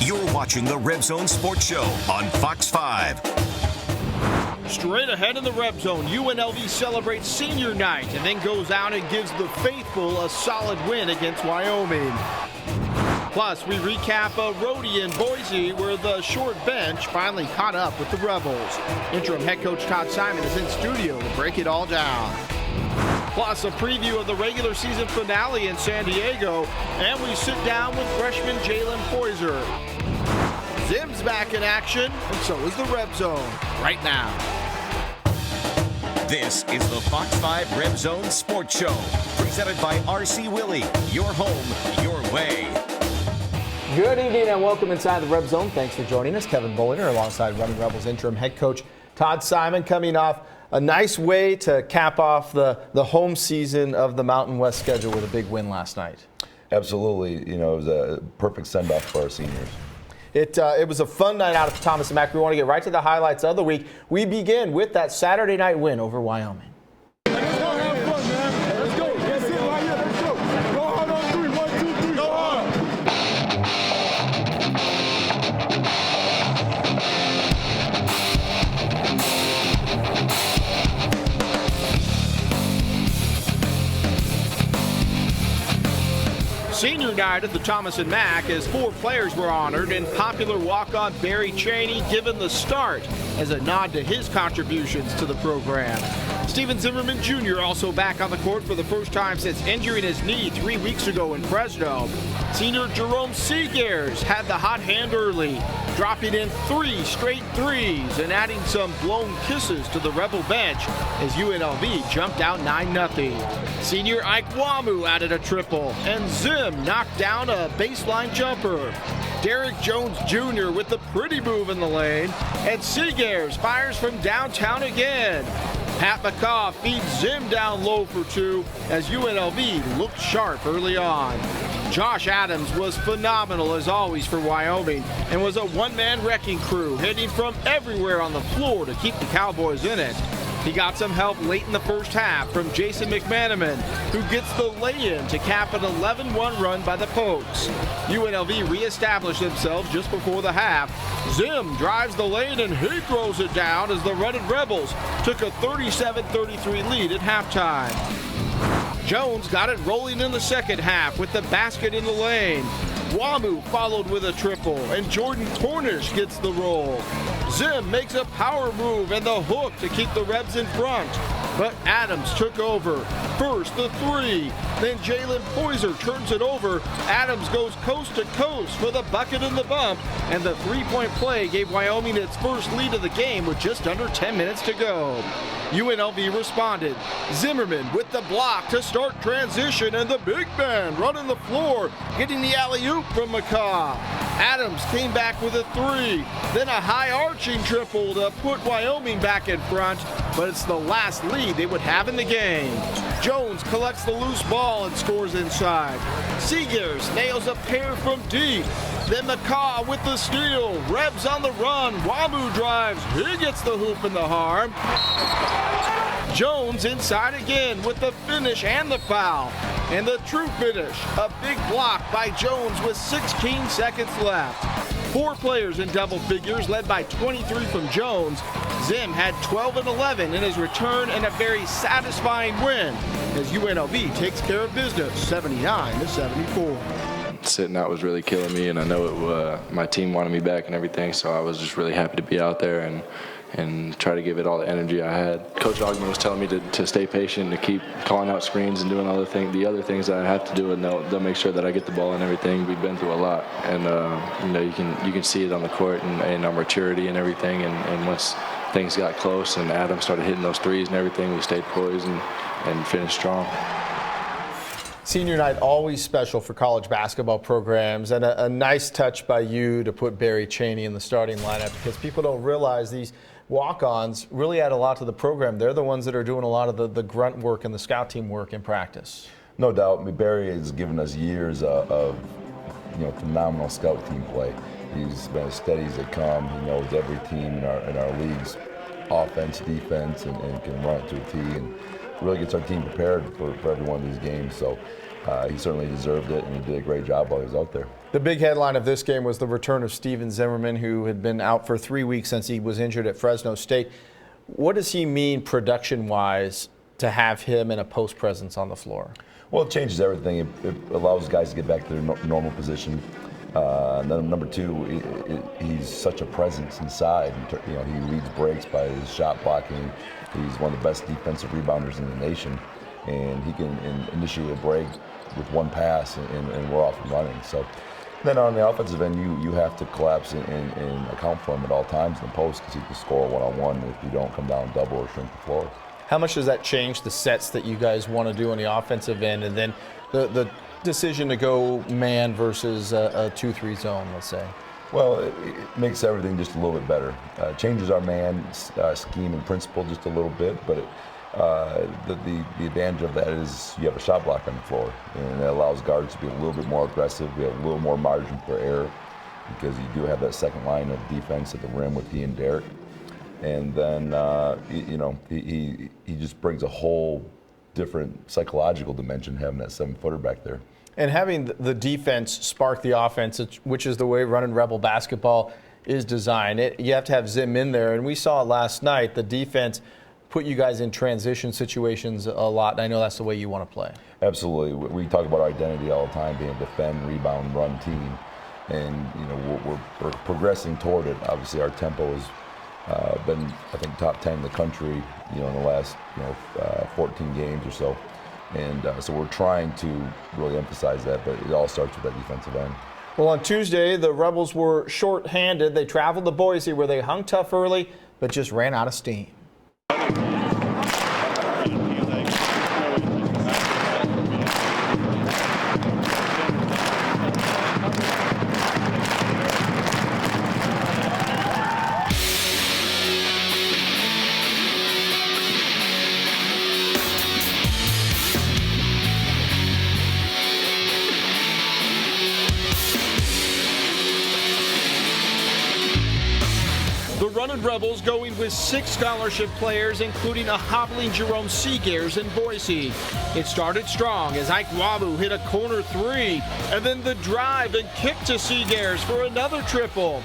You're watching the Red Zone Sports Show on Fox 5. Straight ahead in the Red Zone, UNLV celebrates senior night and then goes out and gives the faithful a solid win against Wyoming. Plus, we recap a roadie in Boise where the short bench finally caught up with the Rebels. Interim head coach Todd Simon is in studio to break it all down. Plus, a preview of the regular season finale in San Diego, and we sit down with freshman Jaylen Poyser. Zim's back in action, and so is the Red Zone right now. This is the Fox 5 Red Zone Sports Show, presented by RC Willey. Your home, your way. Good evening and welcome inside the Red Zone. Thanks for joining us. Kevin Bulliner alongside Running Rebels interim head coach Todd Simon, coming off a nice way to cap off the home season of the Mountain West schedule with a big win last night. Absolutely. You know, it was a perfect send-off for our seniors. It was a fun night out at Thomas and Mack. We want to get right to the highlights of the week. We begin with that Saturday night win over Wyoming. Let's go have fun, man. Let's go. That's it right here. Let's go. Go hard on three. 1, 2, 3. Go hard. Senior night at the Thomas and Mack as 4 players were honored and popular walk-on Barry Cheney given the start as a nod to his contributions to the program. Steven Zimmerman Jr. also back on the court for the first time since injuring his knee 3 weeks ago in Fresno. Senior Jerome Seegers had the hot hand early, dropping in 3 straight threes and adding some blown kisses to the Rebel bench as UNLV jumped out 9-0. Senior Ike Wamu added a triple, and Zim knocked down a baseline jumper. Derek Jones Jr. with the pretty move in the lane, and Seegers fires from downtown again. Pat McCaw feeds Zim down low for 2 as UNLV looked sharp early on. Josh Adams was phenomenal as always for Wyoming and was a one-man wrecking crew hitting from everywhere on the floor to keep the Cowboys in it. He got some help late in the first half from Jason McManaman, who gets the lay-in to cap an 11-1 run by the Pokes. UNLV reestablished themselves just before the half. Zim drives the lane and he throws it down as the Running Rebels took a 37-33 lead at halftime. Jones got it rolling in the second half with the basket in the lane. Wamu followed with a triple, and Jordan Cornish gets the roll. Zim makes a power move and the hook to keep the Rebs in front. But Adams took over. First the 3, then Jaylen Poyser turns it over. Adams goes coast to coast for the bucket and the bump, and the three-point play gave Wyoming its first lead of the game with just under 10 minutes to go. UNLV responded. Zimmerman with the block to start transition, and the big man running the floor, getting the alley-oop from McCaw. Adams came back with a 3, then a high-arching triple to put Wyoming back in front, but it's the last lead they would have in the game. Jones collects the loose ball and scores inside. Seegers nails a pair from deep. Then McCaw with the steal. Rebs on the run. Wamu drives. He gets the hoop and the harm. Jones inside again with the finish and the foul. And the true finish, a big block by Jones with 16 seconds left. 4 players in double figures, led by 23 from Jones. Zim had 12 and 11 in his return and a very satisfying win as UNLV takes care of business, 79-74. Sitting out was really killing me, and I know my team wanted me back and everything, so I was just really happy to be out there and try to give it all the energy I had. Coach Ogman was telling me to stay patient, to keep calling out screens and doing the other things that I have to do, and they'll make sure that I get the ball and everything. We've been through a lot, and you can see it on the court and our maturity and everything. And once things got close and Adam started hitting those threes and everything, we stayed poised and finished strong. Senior night always special for college basketball programs, and a nice touch by you to put Barry Cheney in the starting lineup, because people don't realize these walk-ons really add a lot to the program. They're the ones that are doing a lot of the grunt work and the scout team work in practice. No doubt. I mean, Barry has given us years of phenomenal scout team play. He's been as steady as they come. He knows every team in our league's offense, defense, and can run it to a T, and really gets our team prepared for every one of these games. So he certainly deserved it, and he did a great job while he was out there. The big headline of this game was the return of Steven Zimmerman, who had been out for 3 weeks since he was injured at Fresno State. What does he mean production-wise to have him in a post presence on the floor? Well, it changes everything. It allows guys to get back to their normal position. And then number two, he's such a presence inside. You know, he leads breaks by his shot blocking. He's one of the best defensive rebounders in the nation, and he can initiate a break with one pass, and we're off and running. So then on the offensive end, you have to collapse and account for him at all times in the post, because he can score one-on-one if you don't come down double or shrink the floor. How much does that change the sets that you guys want to do on the offensive end, and then the decision to go man versus a 2-3 zone, let's say? Well, it makes everything just a little bit better. Changes our man scheme and principle just a little bit, but the advantage of that is you have a shot block on the floor, and it allows guards to be a little bit more aggressive. We have a little more margin for error because you do have that second line of defense at the rim with he and Derek. And then, you know, he just brings a whole different psychological dimension having that 7-footer back there. And having the defense spark the offense, which is the way running Rebel basketball is designed. You have to have Zim in there. And we saw last night the defense put you guys in transition situations a lot. And I know that's the way you want to play. Absolutely. We talk about our identity all the time, being a defend, rebound, run team. And, you know, we're progressing toward it. Obviously, our tempo has been, I think, top 10 in the country, you know, in the last, 14 games or so. And so we're trying to really emphasize that, but it all starts with that defensive end. Well, on Tuesday, the Rebels were short-handed. They traveled to Boise, where they hung tough early, but just ran out of steam. The Runnin' Rebels going with 6 scholarship players, including a hobbling Jerome Seegers in Boise. It started strong as Ike Wabu hit a corner 3, and then the drive and kick to Seegers for another triple.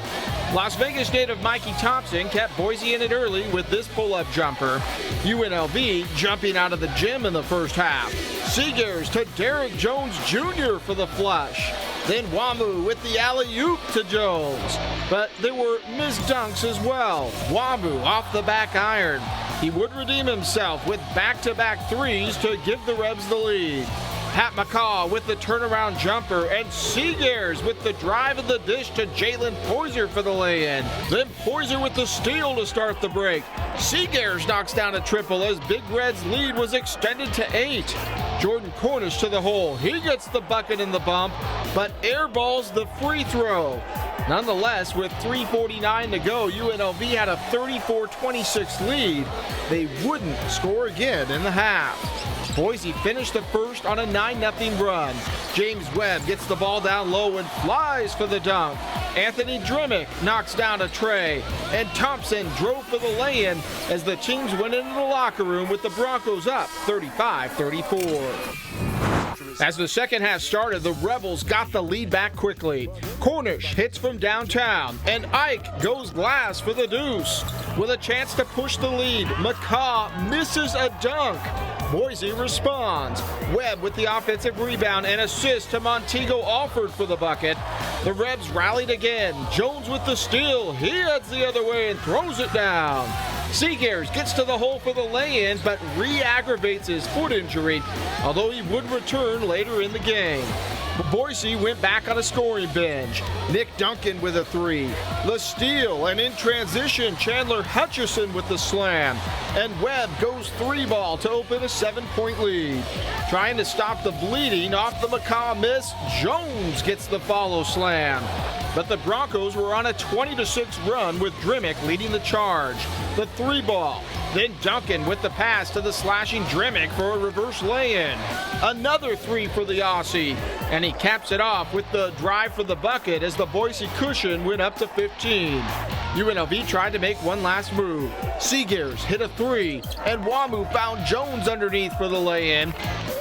Las Vegas native Mikey Thompson kept Boise in it early with this pull-up jumper. UNLV jumping out of the gym in the first half. Seegers to Derek Jones Jr. for the flush. Then Wamu with the alley-oop to Jones. But there were missed dunks as well. Wamu off the back iron. He would redeem himself with back-to-back threes to give the Rebs the lead. Pat McCaw with the turnaround jumper, and Seegers with the drive of the dish to Jaylen Poyser for the lay-in. Then Poyser with the steal to start the break. Seegers knocks down a triple as Big Red's lead was extended to 8. Jordan Cornish to the hole. He gets the bucket in the bump, but airballs the free throw. Nonetheless, with 3:49 to go, UNLV had a 34-26 lead. They wouldn't score again in the half. Boise finished the first on a 9-0 run. James Webb gets the ball down low and flies for the dunk. Anthony Dremick knocks down a tray, and Thompson drove for the lay-in as the teams went into the locker room with the Broncos up 35-34. As the second half started, the Rebels got the lead back quickly. Cornish hits from downtown, and Ike goes glass for the deuce. With a chance to push the lead, McCaw misses a dunk. Boise responds. Webb with the offensive rebound and assist to Montego Alford for the bucket. The Rebs rallied again. Jones with the steal. He heads the other way and throws it down. Seegers gets to the hole for the lay-in, but re-aggravates his foot injury, although he would return later in the game. Boise went back on a scoring binge. Nick Duncan with a 3. The steal, and in transition, Chandler Hutchison with the slam. And Webb goes 3-ball to open a 7-point lead. Trying to stop the bleeding off the McCaw miss, Jones gets the follow slam. But the Broncos were on a 20-6 run with Dremick leading the charge. The 3-ball, Then Duncan with the pass to the slashing Dremick for a reverse lay-in. Another three for the Aussie, and he caps it off with the drive for the bucket as the Boise cushion went up to 15. UNLV tried to make one last move. Seegers hit a three, and Wamu found Jones underneath for the lay-in,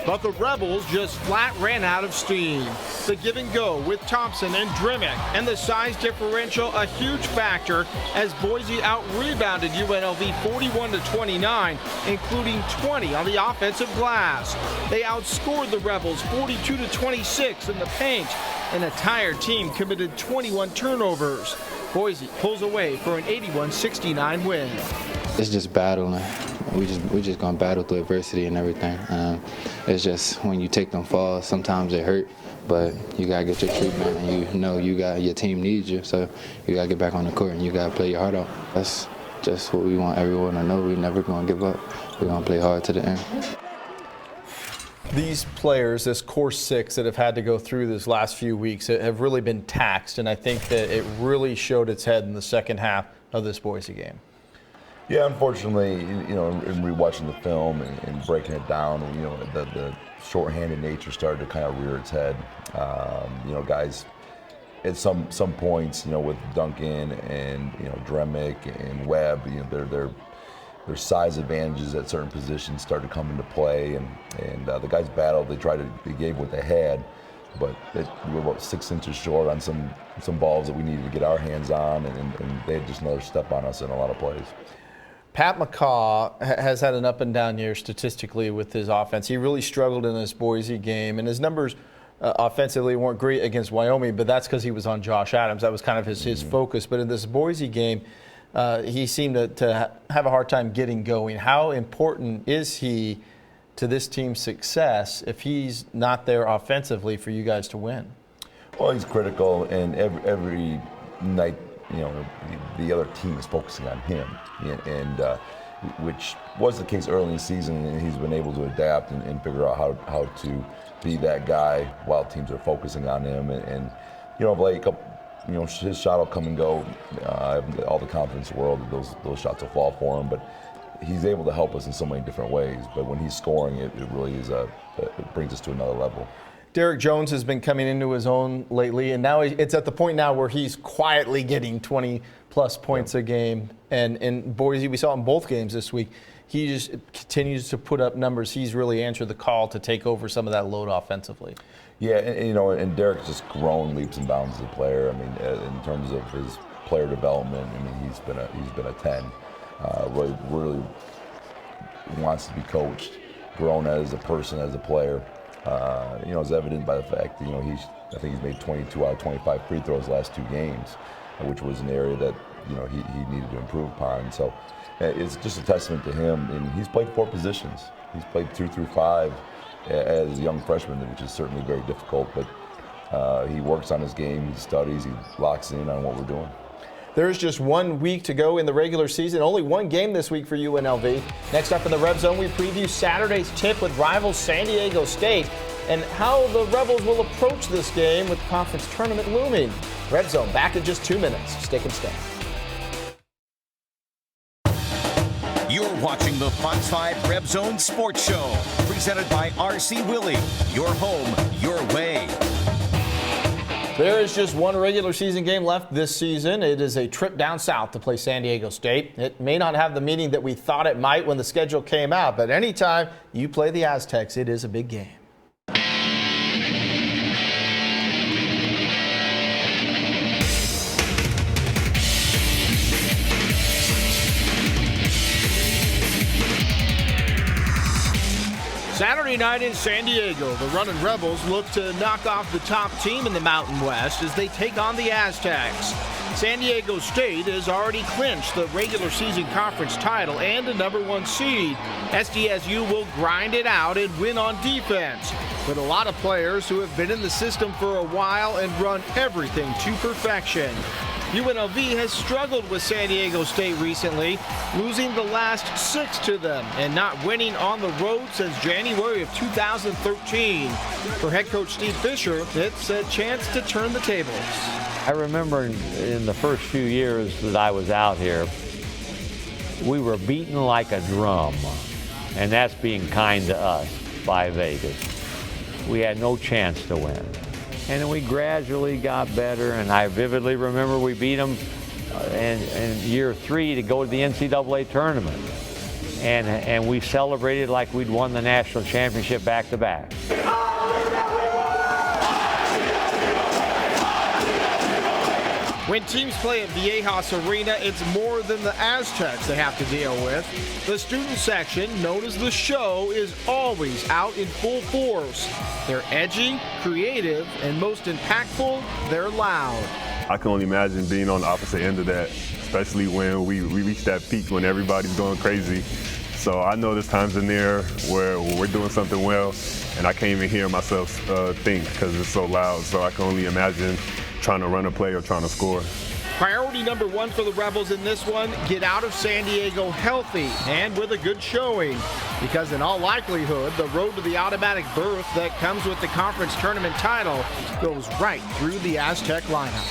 but the Rebels just flat ran out of steam. The give and go with Thompson and Dremick, and the size differential a huge factor as Boise out-rebounded UNLV 41-29, including 20 on the offensive glass. They outscored the Rebels 42-26 in the paint, and a tired team committed 21 turnovers. Boise pulls away for an 81-69 win. It's just battling. We just gonna battle through adversity and everything. It's just when you take them falls, sometimes it hurt, but you gotta get your treatment, and you know your team needs you, so you gotta get back on the court and you gotta play your heart out. That's just what we want everyone to know. We're never gonna give up. We're gonna play hard to the end. These players, this core six that have had to go through this last few weeks, have really been taxed, and I think that it really showed its head in the second half of this Boise game. Yeah, unfortunately, in rewatching the film and breaking it down, the shorthanded nature started to kind of rear its head. Guys, at some points, with Duncan and Dremick and Webb, their size advantages at certain positions started to come into play, and the guys battled. They gave what they had, but we were about 6 inches short on some balls that we needed to get our hands on, and they had just another step on us in a lot of plays. Pat McCaw has had an up and down year statistically with his offense. He really struggled in this Boise game, and his numbers offensively weren't great against Wyoming, but that's because he was on Josh Adams. That was kind of his focus. But in this Boise game, he seemed to have a hard time getting going. How important is he to this team's success if he's not there offensively for you guys to win? Well, he's critical, and every night, the other team is focusing on him, and which was the case early in the season, and he's been able to adapt and figure out how to be that guy while teams are focusing on him. And Blake, his shot will come and go. I have all the confidence in the world that those shots will fall for him, but he's able to help us in so many different ways. But when he's scoring, it really is it brings us to another level. Derek Jones has been coming into his own lately, and now it's at the point now where he's quietly getting 20-plus points a game. And in Boise, we saw in both games this week, he just continues to put up numbers. He's really answered the call to take over some of that load offensively. Yeah, and Derek's just grown leaps and bounds as a player. I mean, in terms of his player development, I mean, he's been a 10. Really wants to be coached, grown as a person, as a player. Is evident by the fact that, I think he's made 22 out of 25 free throws last 2 games, which was an area that, he needed to improve upon. So it's just a testament to him. And he's played 4 positions. He's played 2 through 5 as a young freshman, which is certainly very difficult. But he works on his game, he studies, he locks in on what we're doing. There's just 1 week to go in the regular season. Only 1 game this week for UNLV. Next up in the Red Zone, we preview Saturday's tip with rival San Diego State and how the Rebels will approach this game with the conference tournament looming. Red Zone back in just 2 minutes. Stick and stay. You're watching the Fox 5 Red Zone Sports Show, presented by RC Willey. Your home, your way. There is just 1 regular season game left this season. It is a trip down south to play San Diego State. It may not have the meaning that we thought it might when the schedule came out, but anytime you play the Aztecs, it is a big game. Saturday night in San Diego, the Runnin' Rebels look to knock off the top team in the Mountain West as they take on the Aztecs. San Diego State has already clinched the regular season conference title and a #1 seed. SDSU will grind it out and win on defense, with a lot of players who have been in the system for a while and run everything to perfection. UNLV has struggled with San Diego State recently, losing the last 6 to them and not winning on the road since January of 2013. For head coach Steve Fisher, it's a chance to turn the tables. I remember in the first few years that I was out here, we were beaten like a drum, and that's being kind to us by Vegas. We had no chance to win. And then we gradually got better, and I vividly remember we beat them in year 3 to go to the NCAA tournament. And we celebrated like we'd won the national championship back-to-back. When teams play at Viejas Arena, it's more than the Aztecs they have to deal with. The student section, known as the Show, is always out in full force. They're edgy, creative, and most impactful, they're loud. I can only imagine being on the opposite end of that, especially when we reach that peak when everybody's going crazy. So I know there's times in there where we're doing something well, and I can't even hear myself think because it's so loud. So I can only imagine trying to run a play or trying to score. Priority number 1 for the Rebels in this one, get out of San Diego healthy and with a good showing. Because in all likelihood, the road to the automatic berth that comes with the conference tournament title goes right through the Aztec lineup.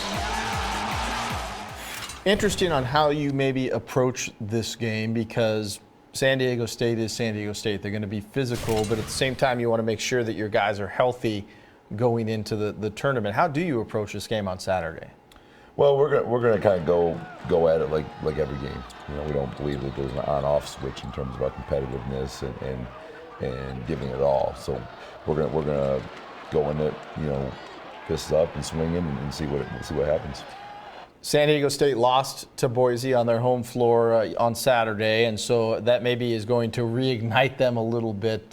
Interesting on how you maybe approach this game, because San Diego State is San Diego State. They're going to be physical, but at the same time, you want to make sure that your guys are healthy going into the tournament. How do you approach this game on Saturday? Well, we're gonna kind of go at it like every game. You know, we don't believe that there's an on-off switch in terms of our competitiveness and giving it all. So we're gonna go in it, you know, fists up and swinging and see what happens. San Diego State lost to Boise on their home floor on Saturday, and so that maybe is going to reignite them a little bit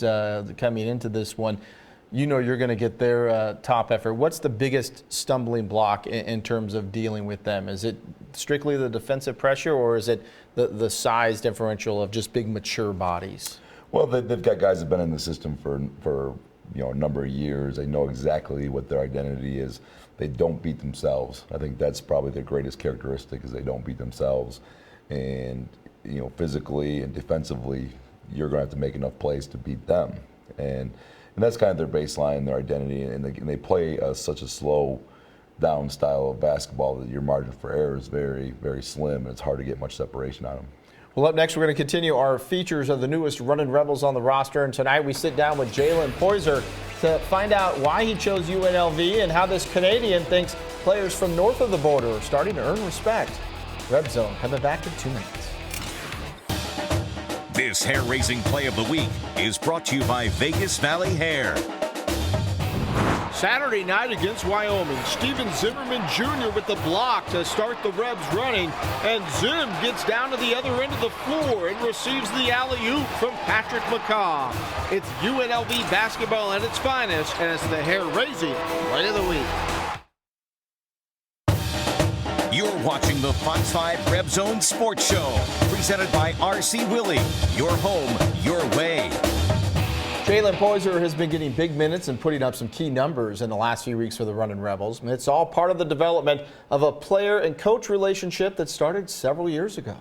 coming into this one. You know you're going to get their top effort. What's the biggest stumbling block in terms of dealing with them? Is it strictly the defensive pressure, or is it the size differential of just big mature bodies? Well, they've got guys that have been in the system for you know, a number of years. They know exactly what their identity is. They don't beat themselves. I think that's probably their greatest characteristic, is they don't beat themselves. And you know, physically and defensively, you're going to have to make enough plays to beat them. And that's kind of their baseline, their identity, and they play such a slow down style of basketball that your margin for error is very, very slim, and it's hard to get much separation on them. Well, up next, we're going to continue our features of the newest running Rebels on the roster, and tonight we sit down with Jaylen Poyser to find out why he chose UNLV and how this Canadian thinks players from north of the border are starting to earn respect. Red Zone coming back in 2 minutes. This hair-raising play of the week is brought to you by Vegas Valley Hair. Saturday night against Wyoming, Steven Zimmerman Jr. with the block to start the Rebs running, and Zim gets down to the other end of the floor and receives the alley-oop from Patrick McCaw. It's UNLV basketball at its finest, and it's the hair-raising play of the week. You're watching the Fox 5 Red Zone Sports Show, presented by RC Willey. Your home, your way. Jaylen Poyser has been getting big minutes and putting up some key numbers in the last few weeks for the Runnin' Rebels. And it's all part of the development of a player and coach relationship that started several years ago.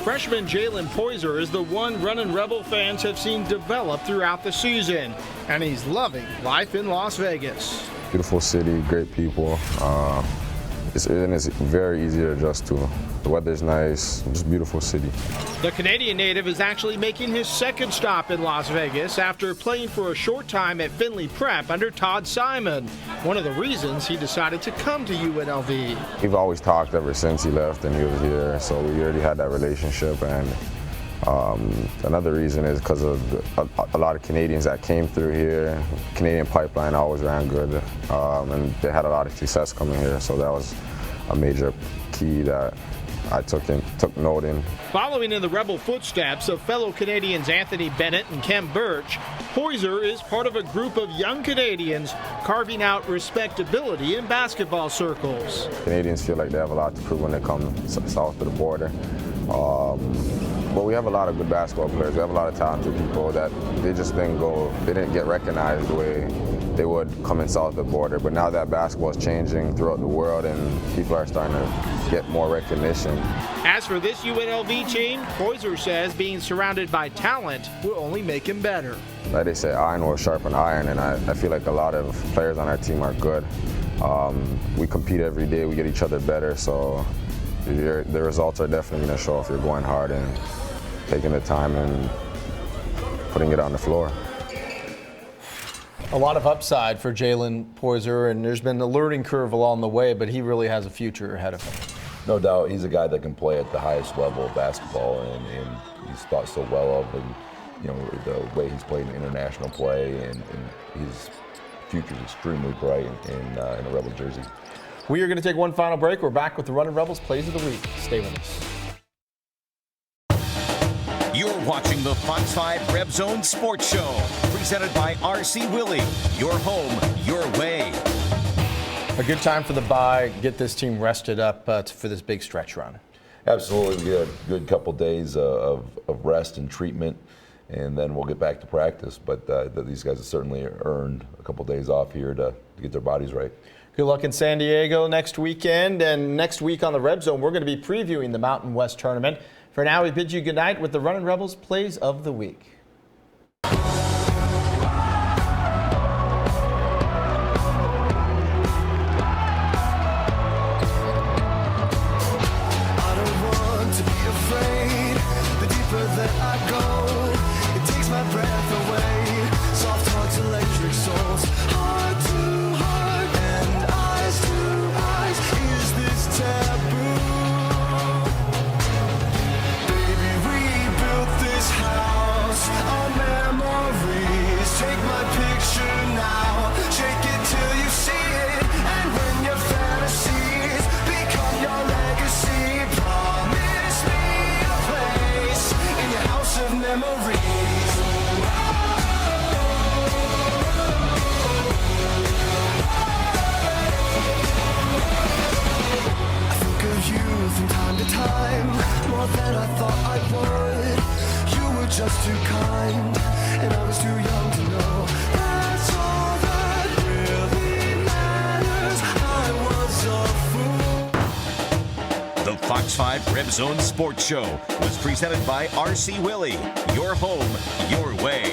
Freshman Jaylen Poyser is the one Runnin' Rebel fans have seen develop throughout the season, and he's loving life in Las Vegas. Beautiful city, great people. It's very easy to adjust to. The weather's nice, just beautiful city. The Canadian native is actually making his second stop in Las Vegas after playing for a short time at Findlay Prep under Todd Simon. One of the reasons he decided to come to UNLV. We've always talked ever since he left and he was here, so we already had that relationship. And another reason is because of a lot of Canadians that came through here. Canadian pipeline always ran good, and they had a lot of success coming here, so that was a major key that I took note in. Following in the Rebel footsteps of fellow Canadians Anthony Bennett and Kem Birch, Poyser is part of a group of young Canadians carving out respectability in basketball circles. Canadians feel like they have a lot to prove when they come south of the border. but we have a lot of good basketball players. We have a lot of talented people that they just didn't get recognized the way they would coming south of the border. But now that basketball is changing throughout the world and people are starting to get more recognition. As for this UNLV team, Poyser says being surrounded by talent will only make him better. Like they say, iron will sharpen iron, and I feel like a lot of players on our team are good. We compete every day, we get each other better, so the results are definitely going to show if you're going hard and taking the time and putting it on the floor. A lot of upside for Jaylen Poyser, and there's been a learning curve along the way, but he really has a future ahead of him. No doubt, he's a guy that can play at the highest level of basketball, and he's thought so well of, and the way he's played in international play, and his future is extremely bright in a Rebel jersey. We are going to take one final break. We're back with the Running Rebels Plays of the Week. Stay with us. You're watching the Fox 5 Reb Zone Sports Show, presented by R.C. Willie. Your home, your way. A good time for the bye. Get this team rested up for this big stretch run. Absolutely. We get a good couple days of rest and treatment, and then we'll get back to practice. But these guys have certainly earned a couple days off here to get their bodies right. Good luck in San Diego next weekend. And next week on the Red Zone, we're going to be previewing the Mountain West Tournament. For now, we bid you good night with the Running Rebels Plays of the Week. Just too kind, and I was too young to know that's all that really matters. I was a fool. The Fox 5 Reb Zone Sports Show was presented by R.C. Willie. Your home, your way.